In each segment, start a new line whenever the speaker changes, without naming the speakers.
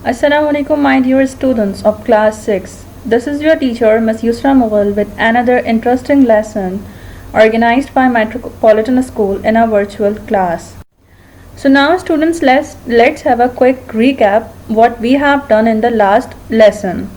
Assalamualaikum, my dear students of class 6. This is your teacher, Ms. Yusra Mughal, with another interesting lesson organized by Metropolitan School in a virtual class. So now students, let's have a quick recap what we have done in the last lesson.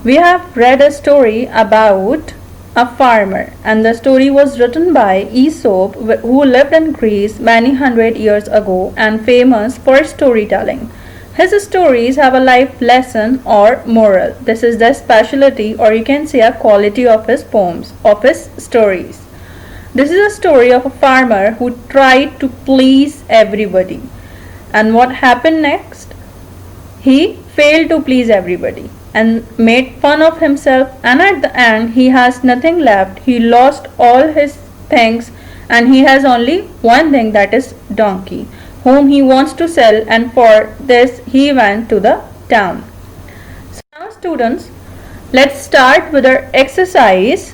We have read a story about a farmer, and the story was written by Aesop, who lived in Greece many hundred years ago and famous for storytelling. His stories have a life lesson or moral. This is the specialty, or you can say a quality of his poems, of his stories. This is a story of a farmer who tried to please everybody. And what happened next? He failed to please everybody and made fun of himself, and at the end he has nothing left. He lost all his things and he has only one thing, that is donkey, whom he wants to sell, and for this he went to the town. So now students, let's start with our exercise.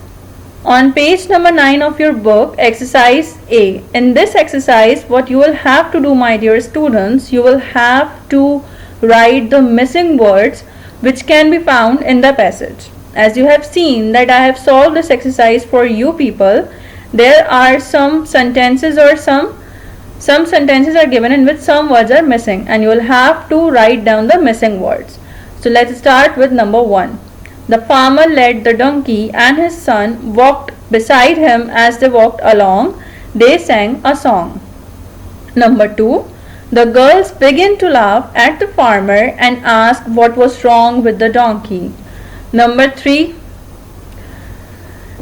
On page number 9 of your book, exercise A. In this exercise, what you will have to do, my dear students, you will have to write the missing words which can be found in the passage. As you have seen that I have solved this exercise for you people, there are some sentences or some sentences are given in which some words are missing, and you will have to write down the missing words. So let's start with number 1. The farmer led the donkey and his son walked beside him. As they walked along, they sang a song. Number 2. The girls began to laugh at the farmer and asked what was wrong with the donkey. Number 3.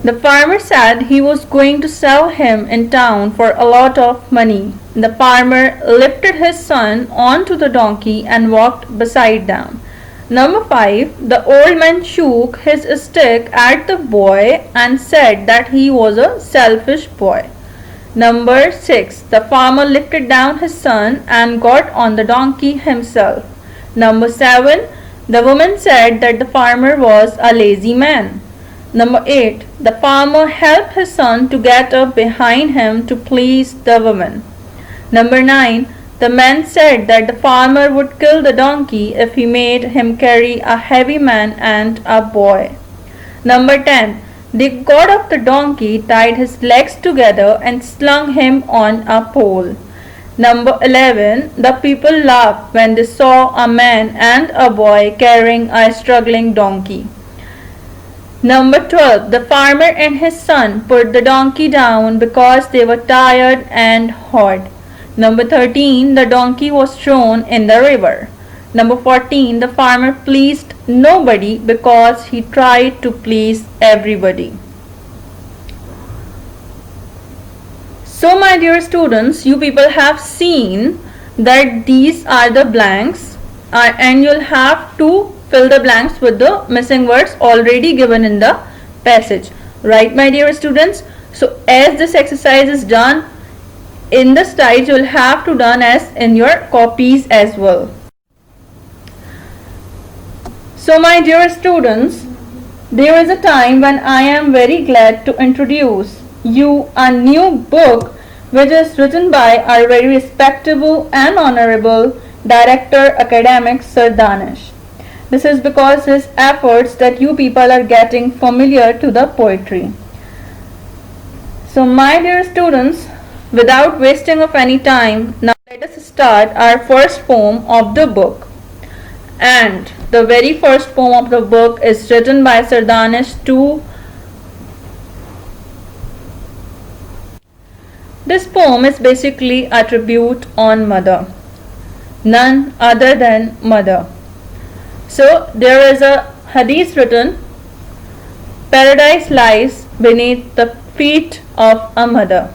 The farmer said he was going to sell him in town for a lot of money. The farmer lifted his son onto the donkey and walked beside them. Number 5. The old man shook his stick at the boy and said that he was a selfish boy. Number 6. The farmer lifted down his son and got on the donkey himself. Number 7. The woman said that the farmer was a lazy man. Number 8. The farmer helped his son to get up behind him to please the woman. Number 9. The man said that the farmer would kill the donkey if he made him carry a heavy man and a boy. Number 10. They got off the donkey, tied his legs together and slung him on a pole. Number 11. The people laughed when they saw a man and a boy carrying a struggling donkey. Number 12. The farmer and his son put the donkey down because they were tired and hot. Number 13. The donkey was thrown in the river. Number 14. The farmer pleased nobody because he tried to please everybody. So my dear students, you people have seen that these are the blanks and you'll have to fill the blanks with the missing words already given in the passage. Right, my dear students? So as this exercise is done in the slides, you will have to done as in your copies as well. So my dear students, there is a time when I am very glad to introduce you a new book which is written by our very respectable and honorable director academic Sir Danish. This is because his efforts that you people are getting familiar to the poetry. So my dear students, without wasting of any time, now let us start our first poem of the book. And the very first poem of the book is written by Sir Danish to. This poem is basically a tribute on mother, none other than mother. So there is a hadith written, paradise lies beneath the feet of a mother.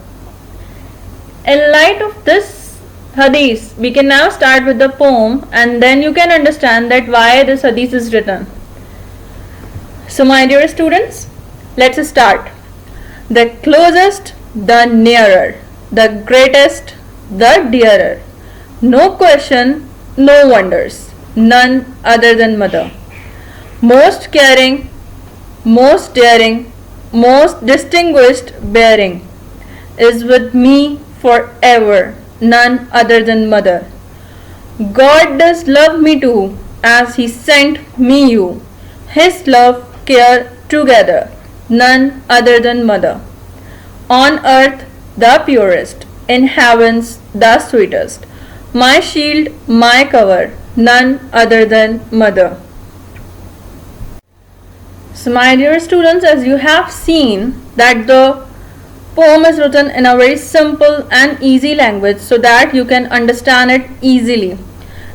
In light of this hadith, we can now start with the poem, and then you can understand that why this hadith is written. So my dear students, let's start. The closest, the nearer, the greatest, the dearer. No question, no wonders, none other than mother. Most caring, most daring, most distinguished bearing is with me forever, none other than mother. God does love me too, as He sent me you. His love, care together, none other than mother. On earth the purest, in heavens the sweetest. My shield, my cover, none other than mother. So my dear students, as you have seen that the poem is written in a very simple and easy language so that you can understand it easily.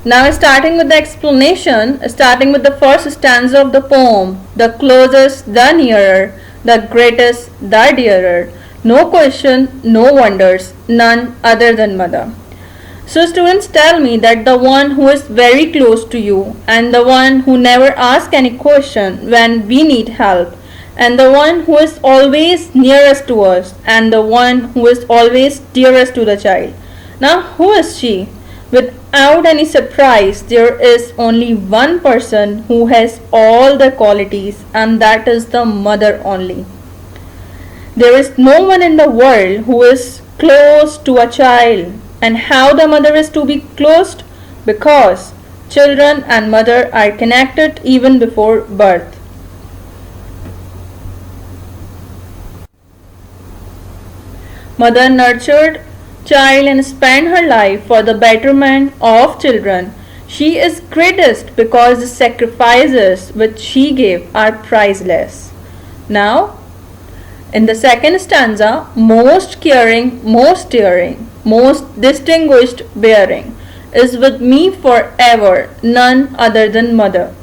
Now starting with the explanation, starting with the first stanza of the poem, the closest, the nearer, the greatest, the dearer. No question, no wonders, none other than mother. So students, tell me that the one who is very close to you and the one who never asks any question when we need help and the one who is always nearest to us and the one who is always dearest to the child. Now who is she? Without any surprise, there is only one person who has all the qualities and that is the mother only. There is no one in the world who is close to a child. And how the mother is to be close? Because children and mother are connected even before birth. Mother nurtured child and spent her life for the betterment of children. She is greatest because the sacrifices which she gave are priceless. Now, in the second stanza, most caring, most daring, most distinguished bearing is with me forever, none other than mother.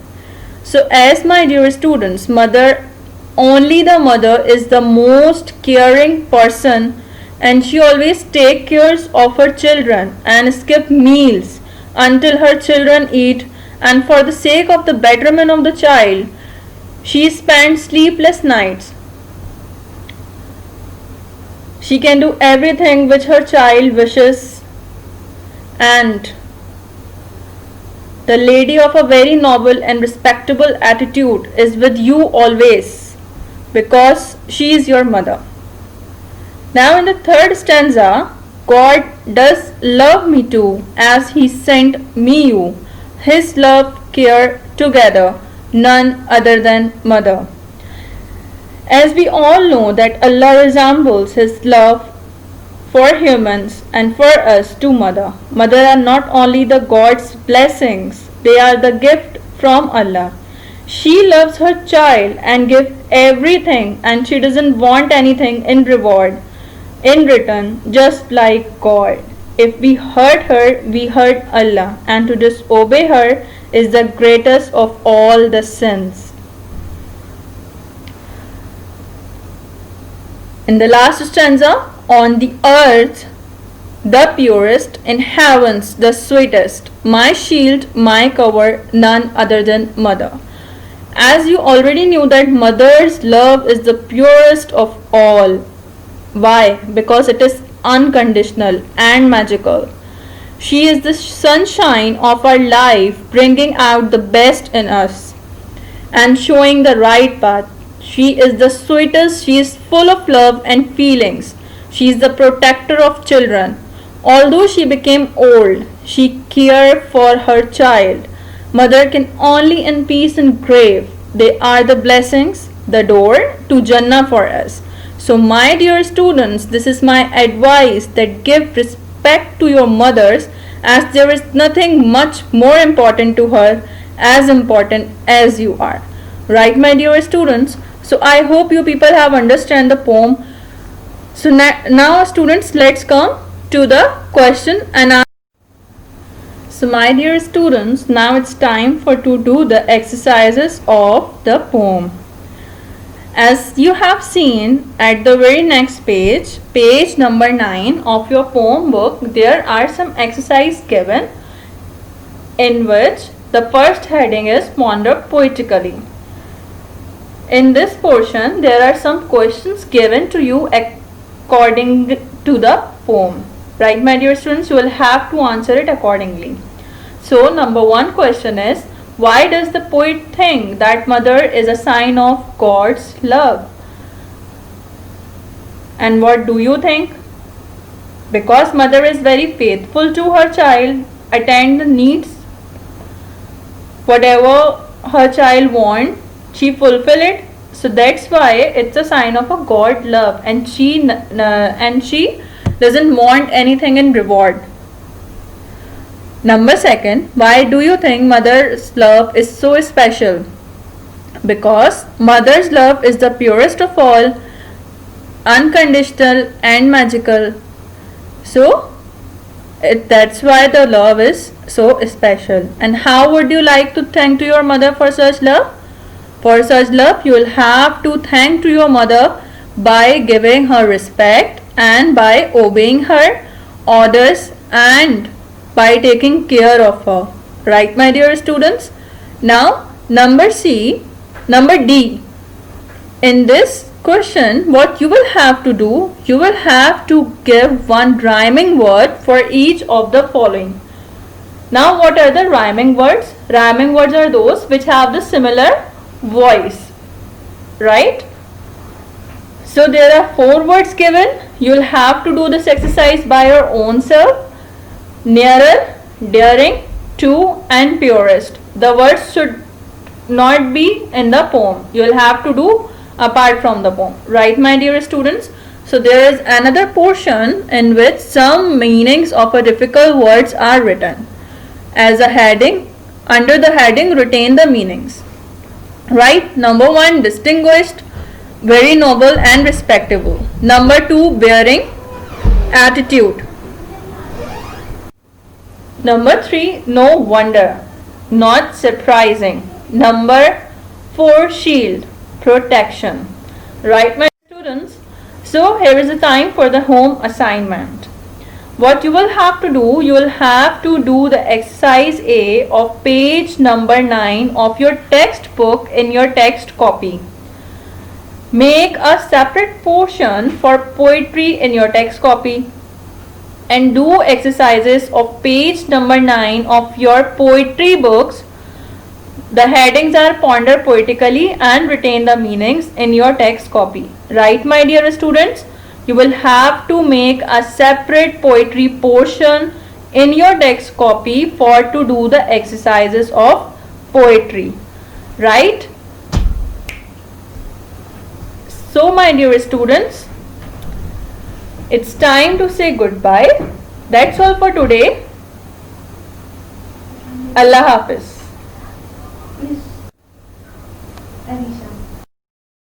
So as my dear students, only the mother is the most caring person and she always take care of her children and skip meals until her children eat, and for the sake of the betterment of the child, she spends sleepless nights. She can do everything which her child wishes, and the lady of a very noble and respectable attitude is with you always because she is your mother. Now in the third stanza, God does love me too as He sent me you. His love, care together, none other than mother. As we all know that Allah resembles His love for humans and for us to mother. Mother are not only the God's blessings, they are the gift from Allah. She loves her child and gives everything and she doesn't want anything in reward, in return, just like God. If we hurt her, we hurt Allah, and to disobey her is the greatest of all the sins. In the last stanza, on the earth the purest, in heavens the sweetest, my shield, my cover, none other than mother. As you already knew that mother's love is the purest of all. Why? Because it is unconditional and magical. She is the sunshine of our life, bringing out the best in us and showing the right path. She is the sweetest, she is full of love and feelings. She is the protector of children. Although she became old, she cared for her child. Mother can only in peace and grave. They are the blessings, the door to Jannah for us. So my dear students, this is my advice that give respect to your mothers as there is nothing much more important to her as important as you are. Right, my dear students? So I hope you people have understand the poem. So now students, let's come to the question and answer. So my dear students, now it's time to do the exercises of the poem. As you have seen at the very next page, page number 9 of your poem book, there are some exercise given in which the first heading is Ponder Poetically. In this portion, there are some questions given to you according to the poem. Right, my dear students, you will have to answer it accordingly. So, number 1 question is, why does the poet think that mother is a sign of God's love? And what do you think? Because mother is very faithful to her child, attend the needs, whatever her child want, she fulfill it. So that's why it's a sign of a God love, and she doesn't want anything in reward. Number second, why do you think mother's love is so special? Because mother's love is the purest of all, unconditional and magical. So that's why the love is so special. And how would you like to thank to your mother for such love? For such love, you will have to thank to your mother by giving her respect and by obeying her orders and by taking care of her. Right, my dear students? Now, number D. In this question, what you will have to do, you will have to give one rhyming word for each of the following. Now, what are the rhyming words? Rhyming words are those which have the similar voice, right? So there are 4 words given. You will have to do this exercise by your own self. Nearer, daring, to, and purest. The words should not be in the poem. You will have to do apart from the poem, right, my dear students? So there is another portion in which some meanings of a difficult words are written as a heading. Under the heading, retain the meanings. Right, number 1, distinguished, very noble and respectable. Number 2, bearing, attitude. Number 3, no wonder, not surprising. Number 4, shield, protection. Right, my students? So here is the time for the home assignment. What you will have to do, you will have to do the exercise A of page number 9 of your textbook in your text copy. Make a separate portion for poetry in your text copy and do exercises of page number 9 of your poetry books. The headings are ponder poetically and retain the meanings in your text copy. Right, my dear students? You will have to make a separate poetry portion in your text copy for to do the exercises of poetry. Right? So my dear students, it's time to say goodbye. That's all for today. Allah Hafiz.